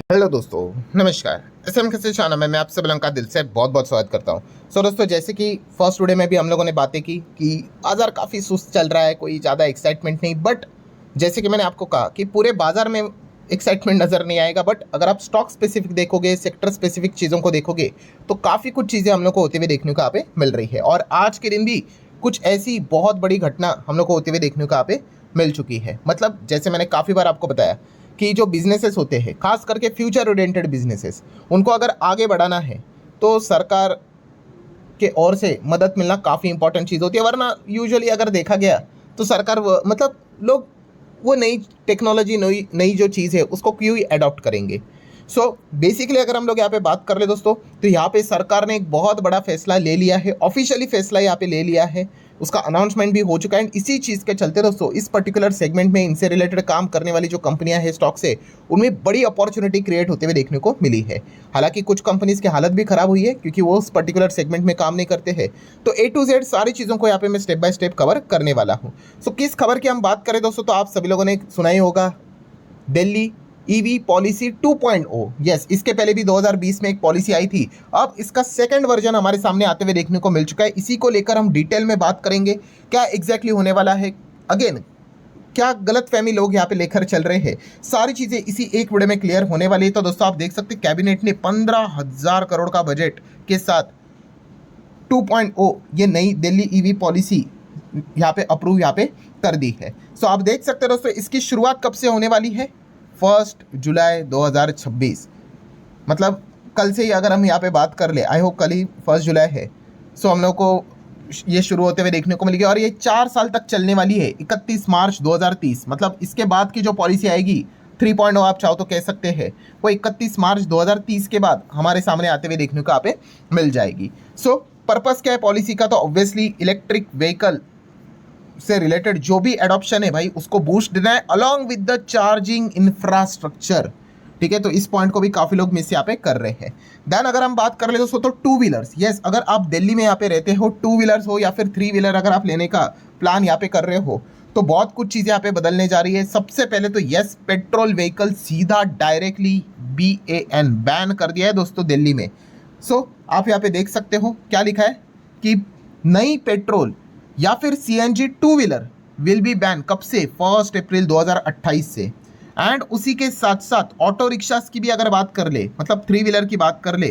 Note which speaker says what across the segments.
Speaker 1: Hello दोस्तों, नमस्कार। SM के चैनल में मैं आप सभी लोगों का दिल से बहुत बहुत स्वागत करता हूं। दोस्तों, जैसे कि फर्स्ट टुडे में भी हम लोगों ने बातें की कि बाजार काफ़ी सुस्त चल रहा है, कोई ज़्यादा एक्साइटमेंट नहीं। बट जैसे कि मैंने आपको कहा कि पूरे बाजार में एक्साइटमेंट नज़र नहीं आएगा, बट अगर आप स्टॉक स्पेसिफिक देखोगे, सेक्टर स्पेसिफिक चीज़ों को देखोगे तो काफ़ी कुछ चीज़ें हम लोग को होते हुए देखने को यहाँ पे मिल रही है। और आज के दिन भी कुछ ऐसी बहुत बड़ी घटना हम लोग को होते हुए देखने को यहाँ पे मिल चुकी है। मतलब जैसे मैंने काफ़ी बार आपको बताया कि जो बिजनेसेस होते हैं, खास करके फ्यूचर ओरिएंटेड बिजनेसेस, उनको अगर आगे बढ़ाना है तो सरकार के ओर से मदद मिलना काफ़ी इंपॉर्टेंट चीज़ होती है। वरना यूजुअली अगर देखा गया तो सरकार मतलब लोग वो नई टेक्नोलॉजी, नई नई जो चीज़ है उसको क्यों ही अडॉप्ट करेंगे। सो बेसिकली अगर हम लोग यहाँ पे बात कर ले दोस्तों, तो यहाँ पे सरकार ने एक बहुत बड़ा फैसला ले लिया है, ऑफिशियली फैसला यहाँ पे ले लिया है, उसका अनाउंसमेंट भी हो चुका है। इसी चीज़ के चलते दोस्तों इस पर्टिकुलर सेगमेंट में इनसे रिलेटेड काम करने वाली जो कंपनियां हैं स्टॉक से, उनमें बड़ी अपॉर्चुनिटी क्रिएट होते हुए देखने को मिली है। हालांकि कुछ कंपनीज की हालत भी खराब हुई है क्योंकि वो उस पर्टिकुलर सेगमेंट में काम नहीं करते हैं। तो ए टू जेड सारी चीज़ों को यहाँ पे मैं स्टेप बाय स्टेप कवर करने वाला हूँ। सो किस खबर की हम बात करें दोस्तों, तो आप सभी लोगों ने सुना ही होगा, दिल्ली ईवी पॉलिसी 2.0। यस, इसके पहले भी 2020 में एक पॉलिसी आई थी। अब इसका सेकंड वर्जन हमारे सामने आते हुए देखने को मिल चुका है। इसी को लेकर हम डिटेल में बात करेंगे, क्या एग्जैक्टली होने वाला है, अगेन क्या गलत फहमी लोग यहाँ पे लेकर चल रहे हैं, सारी चीजें इसी एक वीडियो में क्लियर होने वाली है। तो दोस्तों आप देख सकते हैं कैबिनेट ने 15,000 करोड़ का बजट के साथ 2.0 ये नई दिल्ली ईवी पॉलिसी यहाँ पे अप्रूव यहाँ पे कर दी है। सो आप देख सकते हैं दोस्तों, इसकी शुरुआत कब से होने वाली है, 1 जुलाई 2026। मतलब कल से ही अगर हम यहाँ पे बात कर ले, आई होप कल ही 1 जुलाई है। सो हम लोग को ये शुरू होते हुए देखने को मिलेगी और ये 4 साल तक चलने वाली है, 31 मार्च 2030। मतलब इसके बाद की जो पॉलिसी आएगी 3.0 आप चाहो तो कह सकते हैं, वो 31 मार्च 2030 के बाद हमारे सामने आते हुए देखने को यहाँ पे मिल जाएगी। सो पर्पस क्या है पॉलिसी का, तो ऑब्वियसली इलेक्ट्रिक व्हीकल से रिलेटेड जो भी एडॉप्शन है भाई उसको बूस्ट देना है, along with the charging infrastructure. ठीक है, तो इस पॉइंट को भी काफी लोग मिस यहाँ पे कर रहे हैं। देन अगर हम बात कर ले दोस्तों, तो टू व्हीलर्स, यस, अगर आप दिल्ली में यहाँ पे रहते हो, टू व्हीलर्स हो या फिर थ्री व्हीलर अगर आप लेने का प्लान यहाँ पे कर रहे हो, तो बहुत कुछ चीजें यहाँ पे बदलने जा रही है। सबसे पहले तो यस, पेट्रोल व्हीकल सीधा डायरेक्टली बैन कर दिया है दोस्तों दिल्ली में। सो आप यहाँ पे देख सकते हो क्या लिखा है कि नई पेट्रोल या फिर CNG two wheeler will be ban, कब से, 1 अप्रैल 2028 से। एंड उसी के साथ साथ ऑटो रिक्शास की भी अगर बात कर ले, मतलब थ्री व्हीलर की बात कर ले,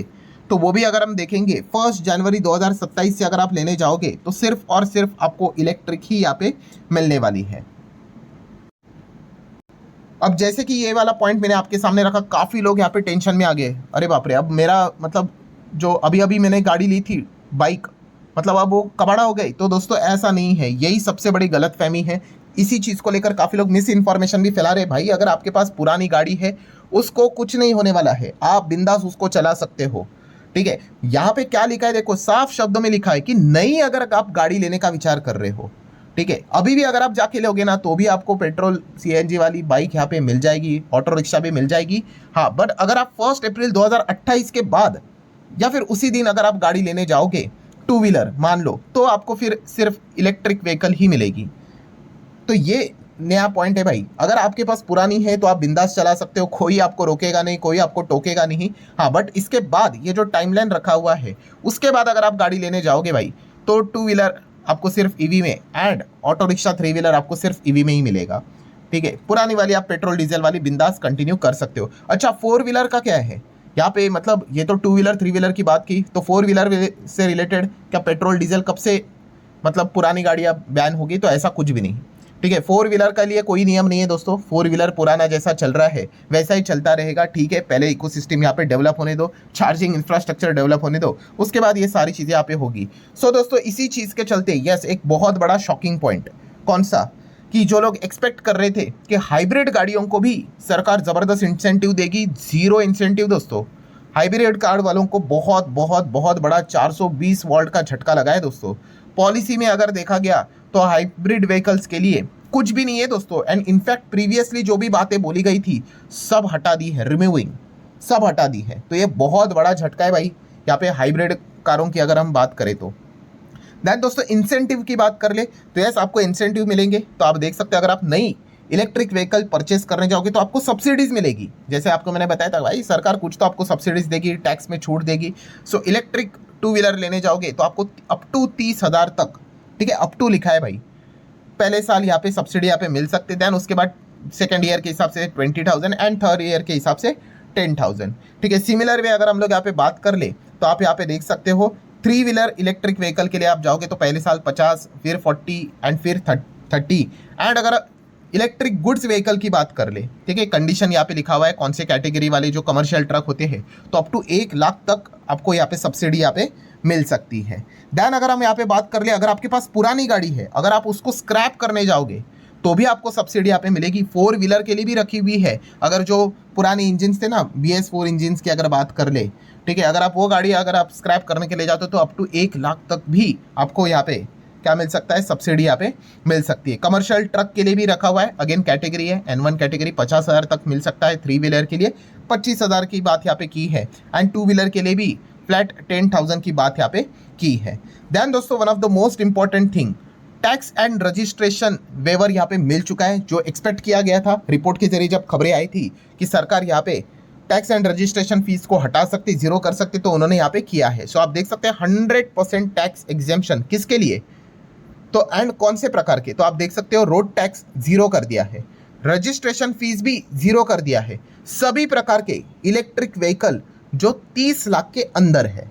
Speaker 1: तो वो भी अगर हम देखेंगे 1 जनवरी 2027 से अगर आप लेने जाओगे तो सिर्फ और सिर्फ आपको इलेक्ट्रिक ही यहाँ पे मिलने वाली है। अब जैसे कि ये वाला पॉइंट मैंने आपके सामने रखा, काफ़ी लोग यहाँ पे टेंशन में आ गए, अरे बाप रे, अब मेरा मतलब जो अभी अभी मैंने गाड़ी ली थी बाइक, मतलब अब वो कबाड़ा हो गई। तो दोस्तों ऐसा नहीं है, यही सबसे बड़ी गलतफहमी है। इसी चीज़ को लेकर काफ़ी लोग मिस इन्फॉर्मेशन भी फैला रहे। भाई अगर आपके पास पुरानी गाड़ी है उसको कुछ नहीं होने वाला है, आप बिंदास उसको चला सकते हो। ठीक है, यहाँ पे क्या लिखा है देखो, साफ शब्दों में लिखा है कि नई अगर आप गाड़ी लेने का विचार कर रहे हो, ठीक है, अभी भी अगर आप जाके लोगे ना तो भी आपको पेट्रोल सीएनजी वाली बाइक यहाँ पे मिल जाएगी, ऑटो रिक्शा भी मिल जाएगी। हाँ, बट अगर आप 1 अप्रैल 2028 के बाद या फिर उसी दिन अगर आप गाड़ी लेने जाओगे टू व्हीलर मान लो, तो आपको फिर सिर्फ इलेक्ट्रिक व्हीकल ही मिलेगी। तो ये नया पॉइंट है भाई, अगर आपके पास पुरानी है तो आप बिंदास चला सकते हो, कोई आपको रोकेगा नहीं, कोई आपको टोकेगा नहीं। हाँ, बट इसके बाद ये जो टाइमलाइन रखा हुआ है, उसके बाद अगर आप गाड़ी लेने जाओगे भाई, तो टू व्हीलर आपको सिर्फ ईवी में and auto rickshaw three wheeler आपको सिर्फ ईवी में ही मिलेगा। ठीक है, पुरानी वाली आप पेट्रोल डीजल वाली बिंदास कंटिन्यू कर सकते हो। अच्छा, फोर व्हीलर का क्या है यहाँ पे, मतलब ये तो टू व्हीलर थ्री व्हीलर की बात की, तो फोर व्हीलर से रिलेटेड क्या पेट्रोल डीजल कब से, मतलब पुरानी गाड़ियाँ बैन होगी, तो ऐसा कुछ भी नहीं। ठीक है, फोर व्हीलर के लिए कोई नियम नहीं है दोस्तों, फोर व्हीलर पुराना जैसा चल रहा है वैसा ही चलता रहेगा। ठीक है, पहले इकोसिस्टम यहाँ पे डेवलप होने दो, चार्जिंग इंफ्रास्ट्रक्चर डेवलप होने दो, उसके बाद ये सारी चीज़ें यहाँ पे होगी। सो दोस्तों इसी चीज़ के चलते यस, एक बहुत बड़ा शॉकिंग पॉइंट, कौन सा, कि जो लोग एक्सपेक्ट कर रहे थे कि हाइब्रिड गाड़ियों को भी सरकार ज़बरदस्त इंसेंटिव देगी, जीरो इंसेंटिव दोस्तों। हाइब्रिड कार वालों को बहुत बहुत बहुत बड़ा 420 वोल्ट का झटका लगा है दोस्तों। पॉलिसी में अगर देखा गया तो हाइब्रिड व्हीकल्स के लिए कुछ भी नहीं है दोस्तों। एंड इनफैक्ट प्रीवियसली जो भी बातें बोली गई थी सब हटा दी है, रिमूविंग सब हटा दी है। तो ये बहुत बड़ा झटका है भाई यहाँ पे हाइब्रिड कारों की अगर हम बात करें तो। देन दोस्तों इंसेंटिव की बात कर ले तो यस, आपको इंसेंटिव मिलेंगे। तो आप देख सकते हैं अगर आप नई इलेक्ट्रिक व्हीकल परचेस करने जाओगे तो आपको सब्सिडीज मिलेगी। जैसे आपको मैंने बताया था भाई, सरकार कुछ तो आपको सब्सिडीज देगी, टैक्स में छूट देगी। सो इलेक्ट्रिक टू व्हीलर लेने जाओगे तो आपको अप टू 30,000 तक, ठीक है, अप टू लिखा है भाई, पहले साल यहाँ पे सब्सिडी यहाँ पे मिल सकते। देन उसके बाद सेकेंड ईयर के हिसाब से 20,000 एंड थर्ड ईयर के हिसाब से 10,000, ठीक है। सिमिलर वे अगर हम लोग यहाँ पे बात कर ले तो आप यहाँ पे देख सकते हो 3 व्हीलर इलेक्ट्रिक व्हीकल के लिए आप जाओगे तो पहले साल 50, फिर 40 एंड फिर 30। एंड अगर इलेक्ट्रिक गुड्स व्हीकल की बात कर ले, ठीक है, कंडीशन यहाँ पे लिखा हुआ है कौन से कैटेगरी वाले जो कमर्शियल ट्रक होते हैं, तो अप टू 1 लाख तक आपको यहाँ पे सब्सिडी यहाँ पे मिल सकती है। देन अगर हम यहाँ पे बात कर ले, अगर आपके पास पुरानी गाड़ी है, अगर आप उसको स्क्रैप करने जाओगे तो भी आपको सब्सिडी यहाँ पे मिलेगी। 4 व्हीलर के लिए भी रखी हुई है। अगर जो पुराने इंजन थे ना, BS4 इंजन की अगर बात कर ले, ठीक है, अगर आप वो गाड़ी अगर आप स्क्रैप करने के लिए जाते हो तो अप टू 1 लाख तक भी आपको यहाँ पे क्या मिल सकता है, सब्सिडी यहाँ पे मिल सकती है। कमर्शियल ट्रक के लिए भी रखा हुआ है, अगेन कैटेगरी है N1 कैटेगरी, 50,000 तक मिल सकता है। 3 व्हीलर के लिए 25,000 की बात यहाँ पे की है एंड 2 व्हीलर के लिए भी फ्लैट 10,000 की बात यहाँ पे की है। देन दोस्तों one of the most important thing, tax and registration waiver यहाँ पे मिल चुका है, जो एक्सपेक्ट किया गया था। रिपोर्ट के जरिए जब खबरें आई थी कि सरकार यहाँ पे टैक्स एंड रजिस्ट्रेशन फीस को हटा सकती, जीरो कर सकती, तो उन्होंने यहाँ पे किया है। सो आप देख सकते हैं 100% टैक्स एग्जेम्पशन किसके लिए, तो एंड कौन से प्रकार के, तो आप देख सकते हो रोड टैक्स जीरो कर दिया है, रजिस्ट्रेशन फीस भी जीरो कर दिया है, सभी प्रकार के इलेक्ट्रिक व्हीकल जो 30 लाख के अंदर है,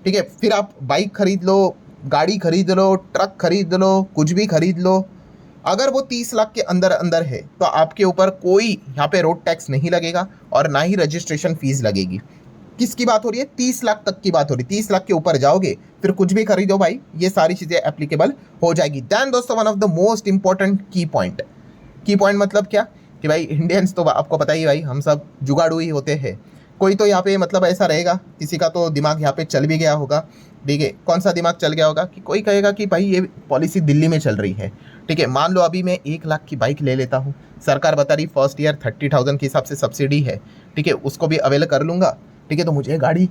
Speaker 1: ठीक है। फिर आप बाइक खरीद लो, गाड़ी खरीद लो, ट्रक खरीद लो, कुछ भी खरीद लो, अगर वो 30 लाख के अंदर अंदर है तो आपके ऊपर कोई यहाँ पे रोड टैक्स नहीं लगेगा और ना ही रजिस्ट्रेशन फीस लगेगी। किसकी बात हो रही है, 30 लाख तक की बात हो रही है। 30 लाख के ऊपर जाओगे फिर कुछ भी खरीदो भाई, ये सारी चीज़ें एप्लीकेबल हो जाएगी। देन दोस्तों one of the most important की पॉइंट मतलब क्या कि भाई इंडियंस तो आपको पता ही भाई, हम सब जुगाड़ू ही होते हैं। कोई तो यहाँ पे मतलब ऐसा रहेगा, किसी का तो दिमाग यहाँ पे चल भी गया होगा, ठीक है। कौन सा दिमाग चल गया होगा कि कोई कहेगा कि भाई ये पॉलिसी दिल्ली में चल रही है, ठीक है। मान लो अभी मैं 1 लाख की बाइक ले लेता हूँ, सरकार बता रही फर्स्ट ईयर 30,000 के हिसाब से सब्सिडी है, ठीक है, उसको भी अवेल कर लूँगा, ठीक है, तो मुझे गाड़ी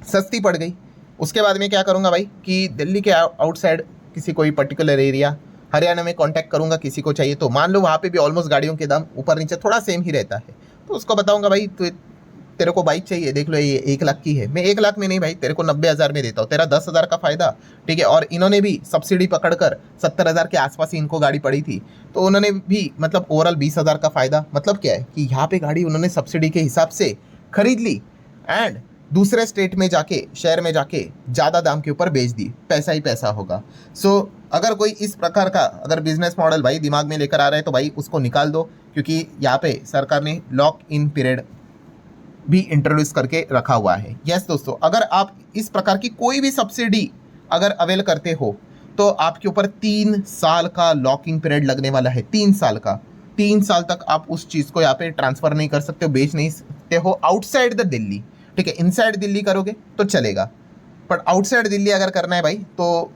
Speaker 1: सस्ती पड़ गई। उसके बाद में क्या करूँगा भाई कि दिल्ली के आउटसाइड किसी कोई पर्टिकुलर एरिया हरियाणा में कांटेक्ट करूँगा, किसी को चाहिए तो मान लो वहाँ पे भी ऑलमोस्ट गाड़ियों के दाम ऊपर नीचे थोड़ा सेम ही रहता है, तो उसको बताऊँगा भाई तो तेरे को बाइक चाहिए, देख लो ये 1 लाख की है, मैं 1 लाख में नहीं भाई तेरे को 90,000 में देता हूँ, तेरा 10,000 का फायदा, ठीक है। और इन्होंने भी सब्सिडी पकड़कर 70,000 के आसपास ही इनको गाड़ी पड़ी थी, तो उन्होंने भी मतलब ओवरऑल 20,000 का फायदा। मतलब क्या है कि यहाँ पे गाड़ी उन्होंने सब्सिडी के हिसाब से खरीद ली एंड दूसरे स्टेट में जाके, शहर में जाके ज़्यादा दाम के ऊपर बेच दी, पैसा ही पैसा होगा। सो अगर कोई इस प्रकार का अगर बिजनेस मॉडल भाई दिमाग में लेकर आ रहा है तो भाई उसको निकाल दो, क्योंकि यहाँ पे सरकार ने लॉक इन पीरियड भी इंट्रोड्यूस करके रखा हुआ है। यस दोस्तों, अगर आप इस प्रकार की कोई भी सब्सिडी अगर अवेल करते हो तो आपके ऊपर 3 साल का लॉकिंग पीरियड लगने वाला है, 3 साल का। 3 साल तक आप उस चीज़ को यहाँ पे ट्रांसफ़र नहीं कर सकते हो, बेच नहीं सकते हो आउटसाइड द दिल्ली, ठीक है। इनसाइड दिल्ली करोगे तो चलेगा, पर आउटसाइड दिल्ली अगर करना है भाई तो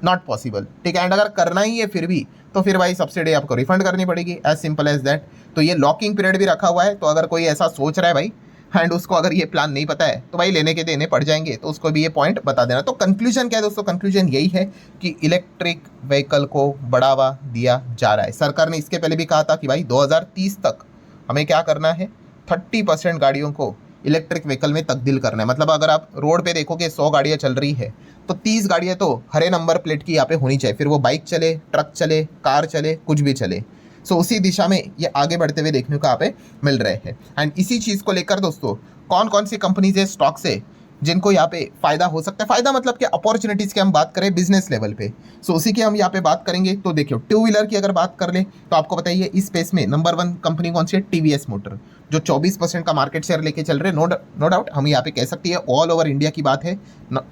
Speaker 1: नॉट पॉसिबल, ठीक है। एंड अगर करना ही है फिर भी तो फिर भाई सब्सिडी आपको रिफंड करनी पड़ेगी, एज सिंपल एज दैट। तो ये लॉकिंग पीरियड भी रखा हुआ है, तो अगर कोई ऐसा सोच रहा है भाई एंड उसको अगर ये प्लान नहीं पता है तो भाई लेने के देने पड़ जाएंगे, तो उसको भी ये पॉइंट बता देना। तो कंक्लूजन क्या है दोस्तों, कंक्लूजन यही है कि इलेक्ट्रिक व्हीकल को बढ़ावा दिया जा रहा है। सरकार ने इसके पहले भी कहा था कि भाई 2030 तक हमें क्या करना है, 30% गाड़ियों को इलेक्ट्रिक व्हीकल में तब्दील करना है। मतलब अगर आप रोड पे देखोगे 100 गाड़ियाँ चल रही है तो 30 गाड़ियाँ तो हरे नंबर प्लेट की यहाँ पे होनी चाहिए, फिर वो बाइक चले, ट्रक चले, कार चले, कुछ भी चले। सो उसी दिशा में ये आगे बढ़ते हुए देखने को यहाँ पे मिल रहे हैं। एंड इसी चीज़ को लेकर दोस्तों कौन कौन सी कंपनीज है, स्टॉक्स है जिनको यहाँ पे फ़ायदा हो सकता है, फ़ायदा मतलब कि अपॉर्चुनिटीज़ की हम बात करें बिजनेस लेवल पे, सो उसी की हम यहाँ पे बात करेंगे। तो देखियो 2 व्हीलर की अगर बात कर ले तो आपको बताइए इस स्पेस में नंबर 1 कंपनी कौन सी है, TVS मोटर, जो 24% का मार्केट शेयर लेके चल रहे। नो डाउट हम यहाँ पे कह सकते हैं ऑल ओवर इंडिया की बात है,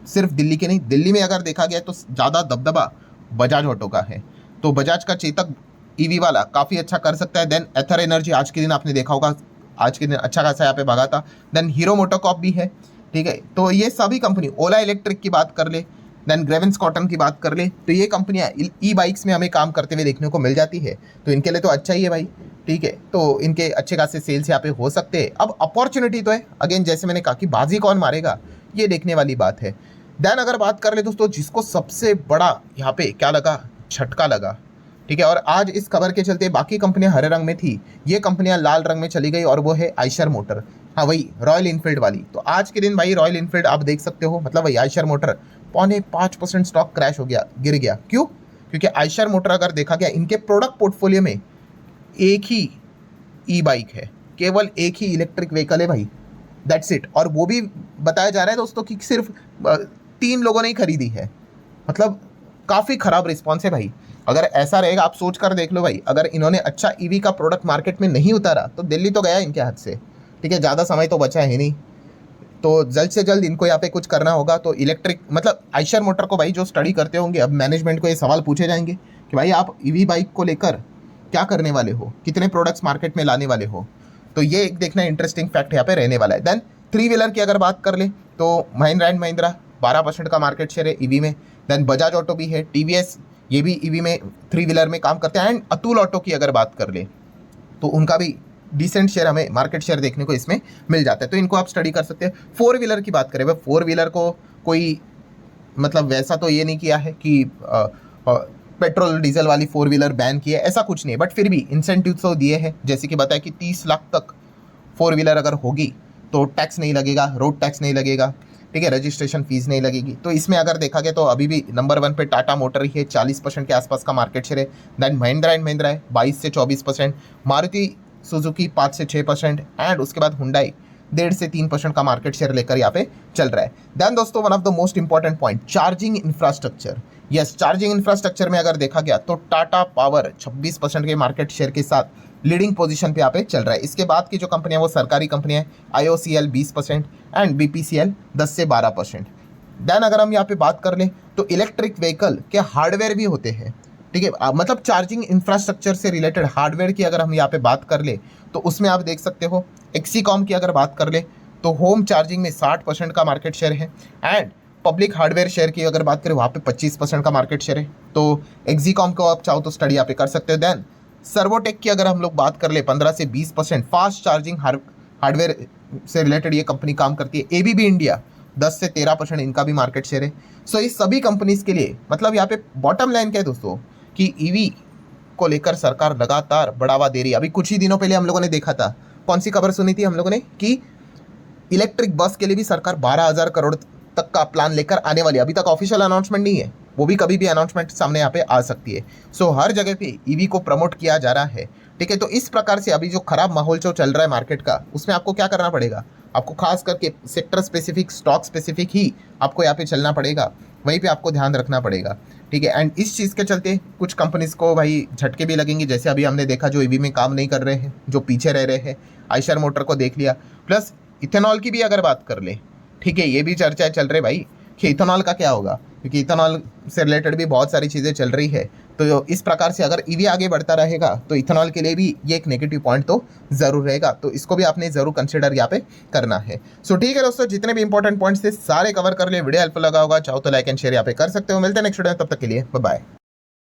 Speaker 1: सिर्फ दिल्ली के नहीं, दिल्ली में अगर देखा गया तो ज़्यादा दबदबा बजाज ऑटो का है। तो बजाज का चेतक EV वाला काफ़ी अच्छा कर सकता है। देन एथर एनर्जी आज के दिन आपने देखा होगा, आज के दिन अच्छा खासा यहाँ पे भागा था। देन हीरो मोटोकॉर्प भी है, ठीक है। तो ये सभी कंपनी, ओला इलेक्ट्रिक की बात कर ले, देन ग्रेविंस कॉटन की बात कर ले, तो ये कंपनियाँ ई बाइक्स में हमें काम करते हुए देखने को मिल जाती है, तो इनके लिए तो अच्छा ही है भाई, ठीक है। तो इनके अच्छे खासे सेल्स यहाँ पे हो सकते हैं। अब अपॉर्चुनिटी तो है, अगेन जैसे मैंने कहा कि बाजी कौन मारेगा ये देखने वाली बात है। देन अगर बात कर ले दोस्तों जिसको सबसे बड़ा यहाँ पे क्या लगा, झटका लगा, ठीक है। और आज इस खबर के चलते बाकी कंपनियां हरे रंग में थी, ये कंपनियां लाल रंग में चली गई, और वो है आइशर मोटर। हाँ वही रॉयल इनफील्ड वाली। तो आज के दिन भाई रॉयल इनफील्ड आप देख सकते हो, मतलब वही आइशर मोटर 5.5% स्टॉक क्रैश हो गया, गिर गया। क्यों? क्योंकि आइशर मोटर अगर देखा गया, इनके प्रोडक्ट पोर्टफोलियो में एक ही ई बाइक है, केवल एक ही इलेक्ट्रिक व्हीकल है भाई, दैट्स इट। और वो भी बताया जा रहा है दोस्तों कि सिर्फ 3 लोगों ने ही खरीदी है। मतलब काफ़ी ख़राब रिस्पॉन्स है भाई। अगर ऐसा रहेगा, आप सोच कर देख लो भाई, अगर इन्होंने अच्छा ईवी का प्रोडक्ट मार्केट में नहीं उतारा तो दिल्ली तो गया इनके हाथ से। ठीक है, ज़्यादा समय तो बचा है नहीं, तो जल्द से जल्द इनको यहाँ पे कुछ करना होगा। तो इलेक्ट्रिक मतलब आइशर मोटर को भाई जो स्टडी करते होंगे, अब मैनेजमेंट को ये सवाल पूछे जाएंगे कि भाई आप ईवी बाइक को लेकर क्या करने वाले हो, कितने प्रोडक्ट्स मार्केट में लाने वाले हो। तो ये एक देखना इंटरेस्टिंग फैक्ट यहाँ पे रहने वाला है। देन 3 व्हीलर की अगर बात कर ले तो महिंद्रा एंड महिंद्रा 12% का मार्केट शेयर है ईवी में। देन बजाज ऑटो भी है, टीवीएस ये भी ईवी में 3 व्हीलर में काम करते हैं। एंड अतुल ऑटो की अगर बात कर ले तो उनका भी डिसेंट शेयर, हमें मार्केट शेयर देखने को इसमें मिल जाता है। तो इनको आप स्टडी कर सकते हैं। 4 व्हीलर की बात करें, वह 4 व्हीलर को कोई मतलब वैसा तो ये नहीं किया है कि पेट्रोल डीजल वाली 4 व्हीलर बैन की है, ऐसा कुछ नहीं है। बट फिर भी इंसेंटिव तो दिए हैं, जैसे कि बताया कि 30 लाख तक 4 व्हीलर अगर होगी तो टैक्स नहीं लगेगा, रोड टैक्स नहीं लगेगा, ठीक है, रजिस्ट्रेशन फीस नहीं लगेगी। तो इसमें अगर देखा गया तो अभी भी नंबर 1 पे टाटा मोटर ही है, 40% के आसपास का मार्केट शेयर है। देन महिंद्रा एंड महिंद्रा है 22 से 24%, मारुति सुजुकी 5 से 6%, एंड उसके बाद हुंडई 1.5 से 3% का मार्केट शेयर लेकर यहाँ पे चल रहा है। देन दोस्तों one of the most important point, charging infrastructure. Yes, charging infrastructure में अगर देखा गया तो टाटा पावर 26% के मार्केट शेयर के साथ लीडिंग पोजीशन पे यहाँ पे चल रहा है। इसके बाद की जो कंपनियां वो सरकारी कंपनियां हैं, IOCL 20% एंड BPCL 10 से 12%। देन अगर हम यहाँ पे बात कर लें तो इलेक्ट्रिक व्हीकल के हार्डवेयर भी होते हैं, ठीक है, मतलब चार्जिंग इंफ्रास्ट्रक्चर से रिलेटेड हार्डवेयर की अगर हम यहाँ पे बात कर ले तो उसमें आप देख सकते हो एक्सीकॉम की अगर बात कर ले तो होम चार्जिंग में 60% का मार्केट शेयर है। एंड पब्लिक हार्डवेयर शेयर की अगर बात करें वहाँ पे 25% का मार्केट शेयर है। तो एक्सीकॉम को आप चाहो तो स्टडी यहाँ पे कर सकते हो। देन सर्वोटेक की अगर हम लोग बात कर ले 15 से 20% फास्ट चार्जिंग हार्डवेयर से रिलेटेड ये कंपनी काम करती है। ABB इंडिया 10 से 13% इनका भी मार्केट शेयर है। सो इस सभी कंपनीज के लिए मतलब यहाँ पे बॉटम लाइन क्या है दोस्तों कि ईवी को लेकर सरकार लगातार बढ़ावा दे रही है। अभी कुछ ही दिनों पहले हम लोगों ने देखा था, कौन सी खबर सुनी थी हम लोगों ने, कि इलेक्ट्रिक बस के लिए भी सरकार 12,000 करोड़ तक का प्लान लेकर आने वाली है। अभी तक ऑफिशियल अनाउंसमेंट नहीं है, वो भी कभी भी अनाउंसमेंट सामने यहाँ पे आ सकती है। सो हर जगह पे ईवी को प्रमोट किया जा रहा है, ठीक है। तो इस प्रकार से अभी जो खराब माहौल जो चल रहा है मार्केट का, उसमें आपको क्या करना पड़ेगा, आपको खास करके सेक्टर स्पेसिफिक, स्टॉक स्पेसिफिक ही आपको यहाँ पे चलना पड़ेगा, वहीं पे आपको ध्यान रखना पड़ेगा, ठीक है। एंड इस चीज़ के चलते कुछ कंपनीज को भाई झटके भी लगेंगे, जैसे अभी हमने देखा जो ईवी में काम नहीं कर रहे हैं, जो पीछे रह रहे हैं, आइशर मोटर को देख लिया। प्लस इथेनॉल की भी अगर बात कर ले, ठीक है, ये भी चर्चाएं चल रही भाई कि इथेनॉल का क्या होगा, क्योंकि इथेनॉल से रिलेटेड भी बहुत सारी चीज़ें चल रही है। तो इस प्रकार से अगर ईवी आगे बढ़ता रहेगा तो इथेनॉल के लिए भी ये एक नेगेटिव पॉइंट तो ज़रूर रहेगा। तो इसको भी आपने ज़रूर कंसिडर यहाँ पे करना है। सो ठीक है दोस्तों, जितने भी इंपॉर्टेंट पॉइंट्स थे सारे कवर कर लिए। वीडियो हेल्पफुल लगा होगा, चाहो तो लाइक एंड शेयर यहाँ पे कर सकते हो। मिलते हैं नेक्स्ट वीडियो में, तब तक के लिए बाय बाय।